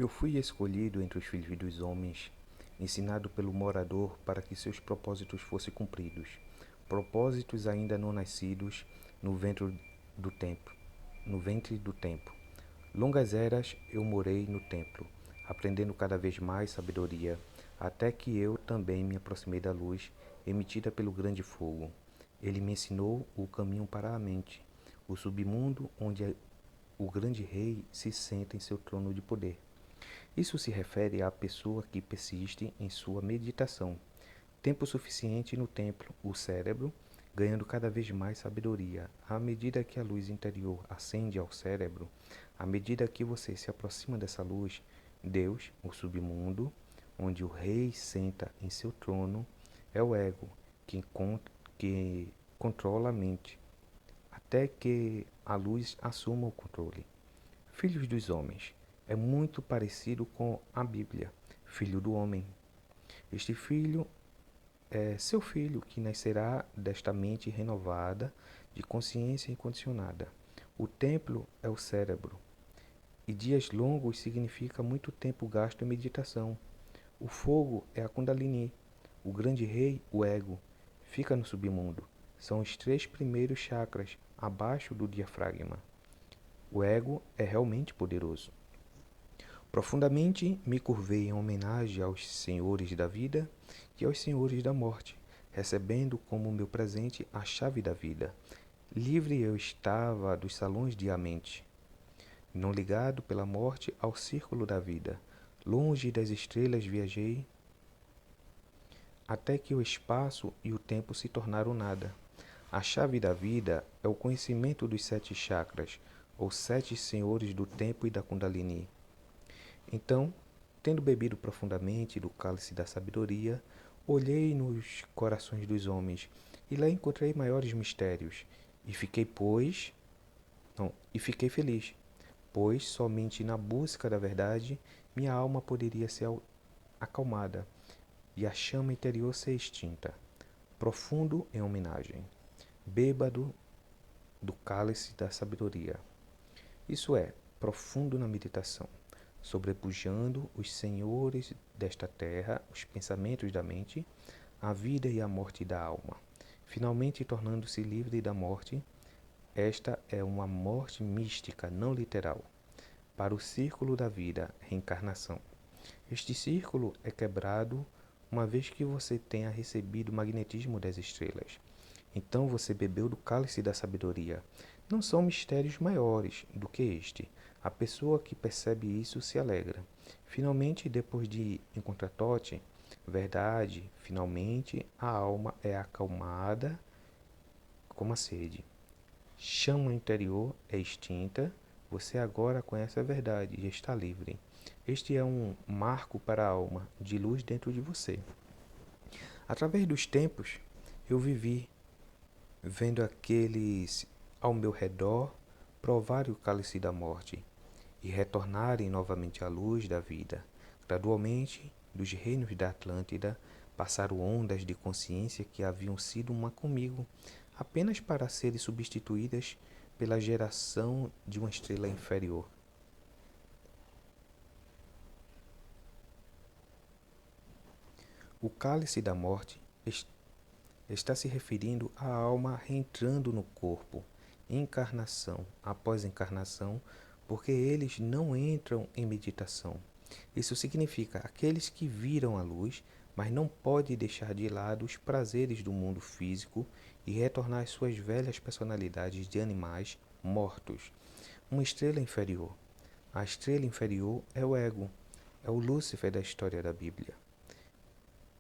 Eu fui escolhido entre os filhos dos homens, ensinado pelo morador para que seus propósitos fossem cumpridos, propósitos ainda não nascidos no ventre do tempo, no ventre do tempo. Longas eras eu morei no templo, aprendendo cada vez mais sabedoria, até que eu também me aproximei da luz emitida pelo grande fogo. Ele me ensinou o caminho para a mente, o submundo onde o grande rei se senta em seu trono de poder. Isso se refere à pessoa que persiste em sua meditação, tempo suficiente no templo, o cérebro, ganhando cada vez mais sabedoria. À medida que a luz interior ascende ao cérebro, à medida que você se aproxima dessa luz, Deus, o submundo, onde o rei senta em seu trono, é o ego que controla a mente, até que a luz assuma o controle. Filhos dos homens é muito parecido com a Bíblia, filho do homem. Este filho é seu filho que nascerá desta mente renovada, de consciência incondicionada. O templo é o cérebro, e dias longos significa muito tempo gasto em meditação. O fogo é a Kundalini, o grande rei, o ego, fica no submundo. São os 3 primeiros chakras, abaixo do diafragma. O ego é realmente poderoso. Profundamente me curvei em homenagem aos senhores da vida e aos senhores da morte, recebendo como meu presente a chave da vida. Livre eu estava dos salões de a mente, não ligado pela morte ao círculo da vida. Longe das estrelas viajei, até que o espaço e o tempo se tornaram nada. A chave da vida é o conhecimento dos 7 chakras, ou 7 senhores do tempo e da Kundalini. Então, tendo bebido profundamente do cálice da sabedoria, olhei nos corações dos homens e lá encontrei maiores mistérios, e fiquei feliz, pois somente na busca da verdade minha alma poderia ser acalmada e a chama interior ser extinta. Profundo em homenagem, bêbado do cálice da sabedoria. Isso é, profundo na meditação, sobrepujando os senhores desta terra, os pensamentos da mente, a vida e a morte da alma, finalmente tornando-se livre da morte. Esta é uma morte mística, não literal, para o círculo da vida, reencarnação. Este círculo é quebrado uma vez que você tenha recebido o magnetismo das estrelas. Então você bebeu do cálice da sabedoria. Não são mistérios maiores do que este. A pessoa que percebe isso se alegra. Finalmente, depois de encontrar Tote, verdade, finalmente a alma é acalmada como a sede. Chama interior é extinta. Você agora conhece a verdade e está livre. Este é um marco para a alma de luz dentro de você. Através dos tempos, eu vivi vendo aqueles ao meu redor provarem o cálice da morte e retornarem novamente à luz da vida. Gradualmente, dos reinos da Atlântida, passaram ondas de consciência que haviam sido uma comigo, apenas para serem substituídas pela geração de uma estrela inferior. O cálice da morte está se referindo à alma reentrando no corpo, encarnação após encarnação, porque eles não entram em meditação. Isso significa aqueles que viram a luz, mas não podem deixar de lado os prazeres do mundo físico e retornar às suas velhas personalidades de animais mortos. Uma estrela inferior. A estrela inferior é o ego, é o Lúcifer da história da Bíblia.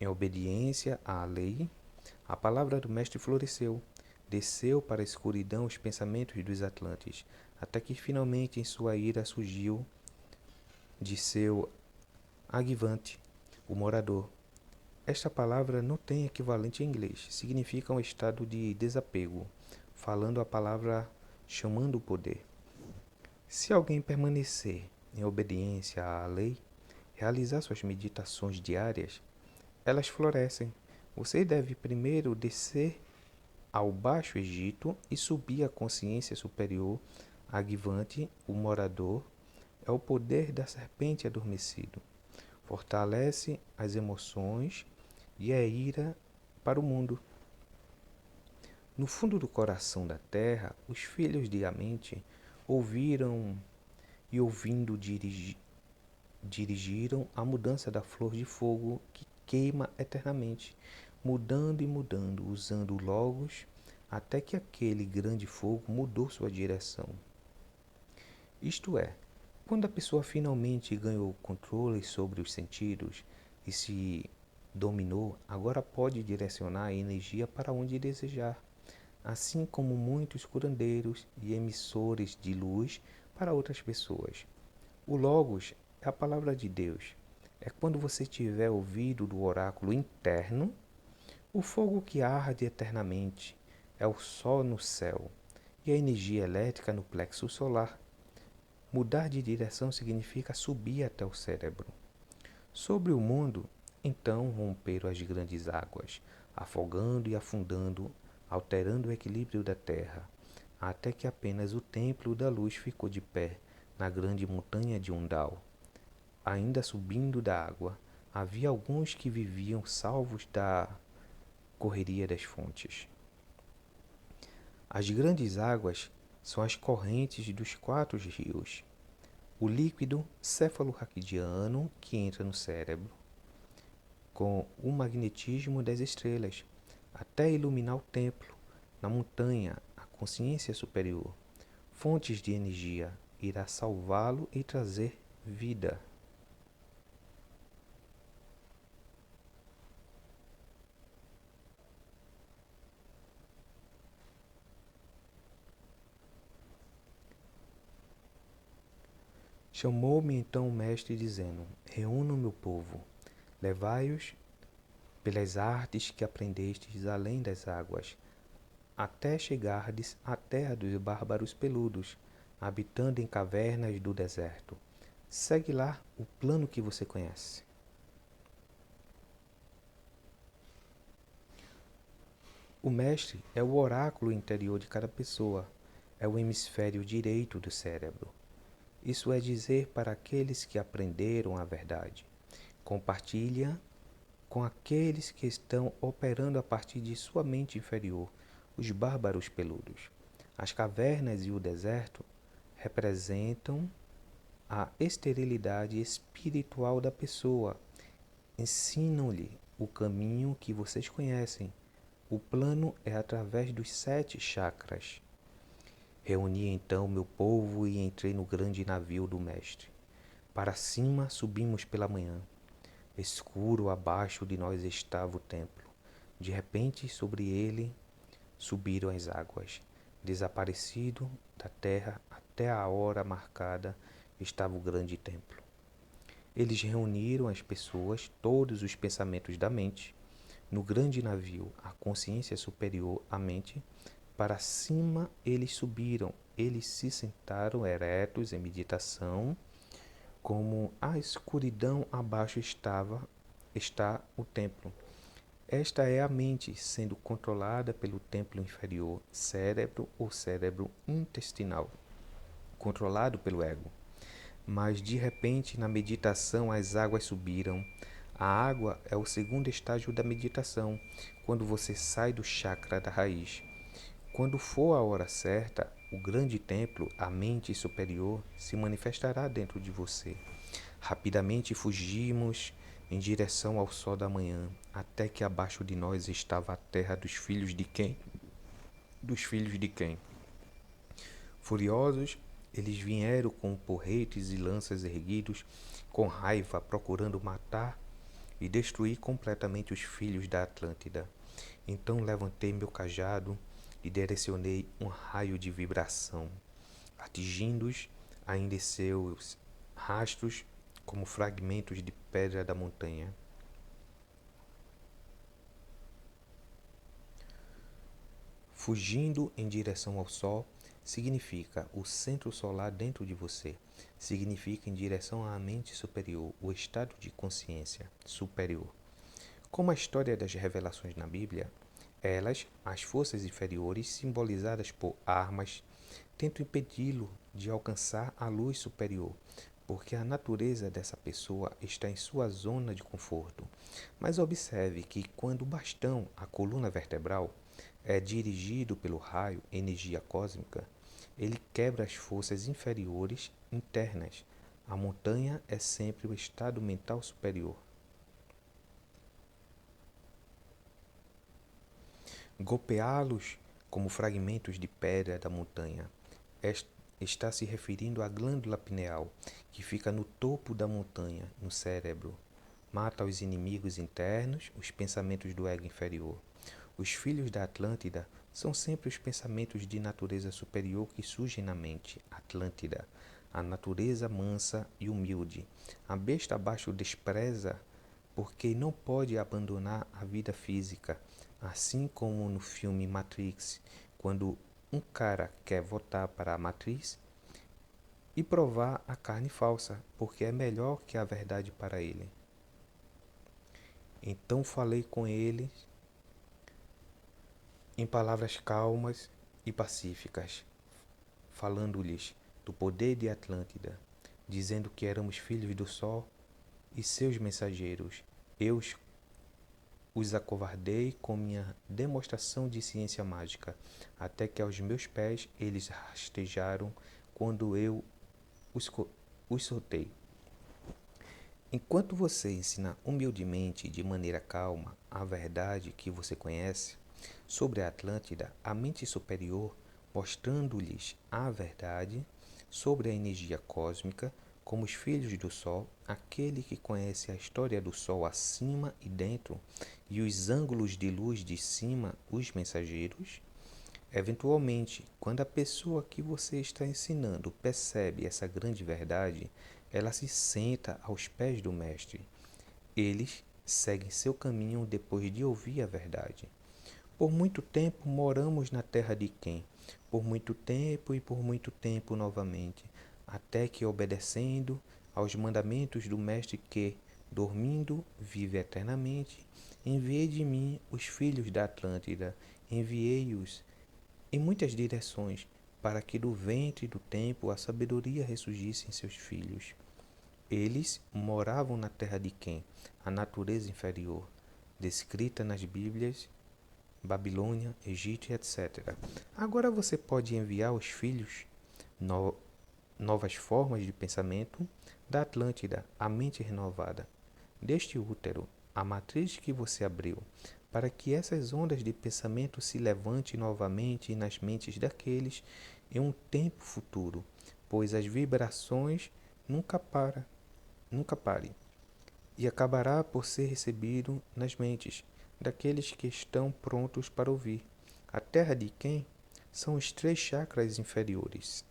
Em obediência à lei, a palavra do mestre floresceu, desceu para a escuridão os pensamentos dos Atlantes, até que finalmente em sua ira surgiu de seu agivante, o morador. Esta palavra não tem equivalente em inglês, significa um estado de desapego, falando a palavra chamando o poder. Se alguém permanecer em obediência à lei, realizar suas meditações diárias, elas florescem. Você deve primeiro descer ao Baixo Egito e subir à consciência superior, Agivante, o morador, É o poder da serpente adormecido. Fortalece as emoções e a ira para o mundo. No fundo do coração da terra, os filhos de Amente ouviram e ouvindo dirigiram a mudança da flor de fogo que queima eternamente, mudando e mudando, usando o Logos, até que aquele grande fogo mudou sua direção. Isto é, quando a pessoa finalmente ganhou controle sobre os sentidos e se dominou, agora pode direcionar a energia para onde desejar, assim como muitos curandeiros e emissores de luz para outras pessoas. O Logos é a palavra de Deus. É quando você tiver ouvido do oráculo interno, o fogo que arde eternamente é o Sol no céu e a energia elétrica no plexo solar. Mudar de direção significa subir até o cérebro. Sobre o mundo, então romperam as grandes águas, afogando e afundando, alterando o equilíbrio da terra, até que apenas o templo da luz ficou de pé na grande montanha de Undal. Ainda subindo da água, havia alguns que viviam salvos da correria das fontes. As grandes águas são as correntes dos 4 rios. O líquido cefalorraquidiano que entra no cérebro, com o magnetismo das estrelas, até iluminar o templo, na montanha, a consciência superior. Fontes de energia irá salvá-lo e trazer vida. Chamou-me então o mestre, dizendo: Reúna o meu povo, levai-os pelas artes que aprendestes além das águas, até chegardes à terra dos bárbaros peludos, habitando em cavernas do deserto. Segue lá o plano que você conhece. O mestre é o oráculo interior de cada pessoa, é o hemisfério direito do cérebro. Isso é dizer para aqueles que aprenderam a verdade. Compartilha com aqueles que estão operando a partir de sua mente inferior, os bárbaros peludos. As cavernas e o deserto representam a esterilidade espiritual da pessoa. Ensinam-lhe o caminho que vocês conhecem. O plano é através dos 7 chakras. Reuni então meu povo e entrei no grande navio do mestre. Para cima subimos pela manhã. Escuro abaixo de nós estava o templo. De repente, sobre ele subiram as águas. Desaparecido da terra até a hora marcada estava o grande templo. Eles reuniram as pessoas, todos os pensamentos da mente, no grande navio, a consciência superior à mente. Para cima eles subiram, eles se sentaram eretos em meditação, como a escuridão abaixo está o templo. Esta é a mente sendo controlada pelo templo inferior, cérebro ou cérebro intestinal, controlado pelo ego. Mas de repente, na meditação, as águas subiram. A água é o segundo estágio da meditação, quando você sai do chakra da raiz. Quando for a hora certa, o grande templo, a mente superior, se manifestará dentro de você. Rapidamente fugimos em direção ao sol da manhã, até que abaixo de nós estava a terra dos filhos de quem? Dos filhos de quem? Furiosos, eles vieram com porretes e lanças erguidos, com raiva, procurando matar e destruir completamente os filhos da Atlântida. Então levantei meu cajado e direcionei um raio de vibração, atingindo-os ainda em seus rastros como fragmentos de pedra da montanha. Fugindo em direção ao sol significa o centro solar dentro de você. Significa em direção à mente superior, o estado de consciência superior. Como a história das revelações na Bíblia, elas, as forças inferiores, simbolizadas por armas, tentam impedi-lo de alcançar a luz superior, porque a natureza dessa pessoa está em sua zona de conforto. Mas observe que quando o bastão, a coluna vertebral, é dirigido pelo raio energia cósmica, ele quebra as forças inferiores internas. A montanha é sempre o estado mental superior. Golpeá-los como fragmentos de pedra da montanha está se referindo à glândula pineal, que fica no topo da montanha, no cérebro. Mata os inimigos internos, os pensamentos do ego inferior. Os filhos da Atlântida são sempre os pensamentos de natureza superior que surgem na mente. Atlântida, a natureza mansa e humilde. A besta abaixo despreza porque não pode abandonar a vida física, assim como no filme Matrix, quando um cara quer voltar para a matriz e provar a carne falsa, porque é melhor que a verdade para ele. Então falei com ele em palavras calmas e pacíficas, falando-lhes do poder de Atlântida, dizendo que éramos filhos do Sol e seus mensageiros. Eu os acovardei com minha demonstração de ciência mágica, até que aos meus pés eles rastejaram quando eu os soltei. Enquanto você ensina humildemente e de maneira calma a verdade que você conhece sobre a Atlântida, a mente superior, mostrando-lhes a verdade sobre a energia cósmica, como os filhos do Sol, aquele que conhece a história do Sol acima e dentro, e os ângulos de luz de cima, os mensageiros. Eventualmente, quando a pessoa que você está ensinando percebe essa grande verdade, ela se senta aos pés do Mestre. Eles seguem seu caminho depois de ouvir a verdade. Por muito tempo moramos na terra de Quem, por muito tempo e por muito tempo novamente, até que, obedecendo aos mandamentos do Mestre que, dormindo, vive eternamente, enviei de mim os filhos da Atlântida, enviei-os em muitas direções, para que do ventre do tempo a sabedoria ressurgisse em seus filhos. Eles moravam na terra de Quem, a natureza inferior, descrita nas Bíblias, Babilônia, Egito, etc. Agora você pode enviar aos filhos novas formas de pensamento da Atlântida, a mente renovada, deste útero, a matriz que você abriu, para que essas ondas de pensamento se levantem novamente nas mentes daqueles em um tempo futuro, pois as vibrações nunca parem, e acabará por ser recebido nas mentes daqueles que estão prontos para ouvir. A terra de Quem são os 3 chakras inferiores.